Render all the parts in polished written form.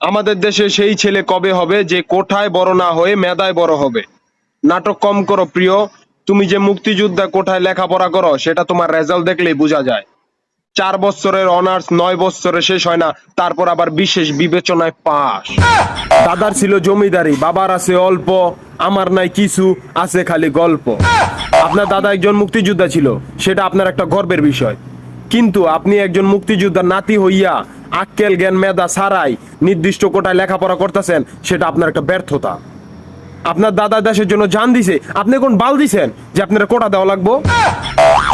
আমাদের দেশে সেই ছেলে কবে হবে যে কোঠায় বড় না হয়ে মেধায় বড় হবে? নাটক কম করো প্রিয়। তুমি যে মুক্তিযোদ্ধা কোঠায় লেখাপড়া করো সেটা তোমার রেজাল্ট দেখলেই বোঝা যায়। 4 বছরের অনার্স 9 বছরে শেষ হয় না, তারপর আবার বিশেষ বিবেচনায় পাস। দাদার ছিল জমিদারি, বাবার আছে অল্প, আমার নাই কিছু, আছে খালি গল্প। আপনার দাদা একজন মুক্তিযোদ্ধা ছিল, সেটা আপনার একটা গর্বের বিষয়। কিন্তু আপনি একজন মুক্তিযোদ্ধার নাতি হইয়া আক্কেল জ্ঞান মেধা ছাড়াই নির্দিষ্ট কোটায় লেখাপড়া করতেছেন, সেটা আপনার একটা ব্যর্থতা। আপনার দাদা দেশের জন্য জান দিছে, আপনি কোন বাল দিছেন যে আপনার কোটা দেওয়া লাগবো?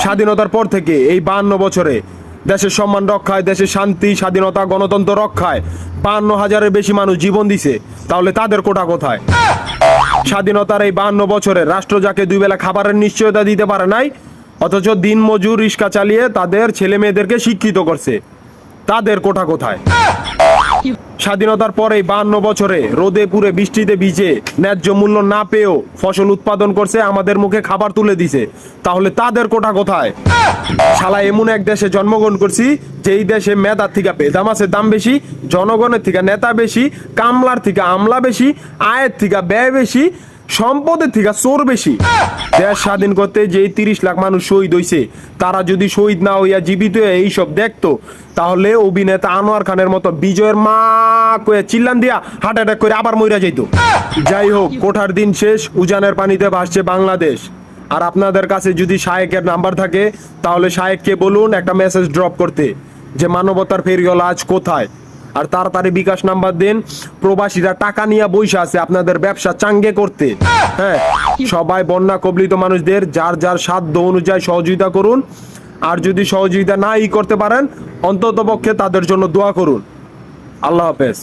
স্বাধীনতার পর থেকে এই 52 বছরে দেশের সম্মান রক্ষায়, দেশের শান্তি স্বাধীনতা গণতন্ত্র রক্ষায় 52,000-এর বেশি মানুষ জীবন দিছে, তাহলে তাদের কোটা কোথায়? স্বাধীনতার এই 52 বছরে রাষ্ট্র যাকে 2 বেলা খাবারের নিশ্চয়তা দিতে পারে নাই, অথচ দিন মজুর রিক্সা চালিয়ে তাদের ছেলে মেয়েদেরকে শিক্ষিত করছে, তাদের কোটা কোথায়? স্বাধীনতার পরে 52 বছরে রোদে পুড়ে বৃষ্টিতে ভিজে ন্যায্য মূল্য না পেয়েও ফসল উৎপাদন করছে, আমাদের মুখে খাবার তুলে দিছে, তাহলে তাদের কোটা কোথায়? শালা এমন এক দেশে জন্মগ্রহণ করছি যেই দেশে মেধার থেকে বেদামাছের দাম বেশি, জনগণের থেকে নেতা বেশি, কামলার থেকে আমলা বেশি, আয়ের থেকে ব্যয় বেশি, সম্পদের থেকে চোর বেশি। দেশ স্বাধীন করতে যেই 30 লাখ মানুষ শহীদ হয়েছে, তারা যদি শহীদ না হইয়া জীবিত হয়ে এইসব দেখতো, তাহলে অভিনেতা আনোয়ার খানের মতো বিজয়ের মা কয়ে চিল্লান দিয়া হার্ট অ্যাটাক করে আবার মইরা যাইত। যাই হোক, কোঠার দিন শেষ, উজানের পানিতে ভাসছে বাংলাদেশ। আর আপনাদের কাছে যদি শায়েকের নাম্বার থাকে, তাহলে শায়েককে বলুন একটা মেসেজ ড্রপ করতে যে মানবতার ফেরিওয়ালা আজ কোথায়। আর তাড়াতাড়ি বিকাশ নাম্বার দিন, প্রবাসীরা টাকা নিয়ে বইসা আছে আপনাদের ব্যবসা চাঙ্গে করতে। হ্যাঁ, সবাই বন্যা কবলিত মানুষদের যার যার সাধ্য অনুযায়ী সহযোগিতা করুন। আর যদি সহযোগিতা নাই করতে পারেন, অন্তত পক্ষে তাদের জন্য দোয়া করুন। আল্লাহ হাফেজ,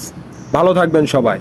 ভালো থাকবেন সবাই।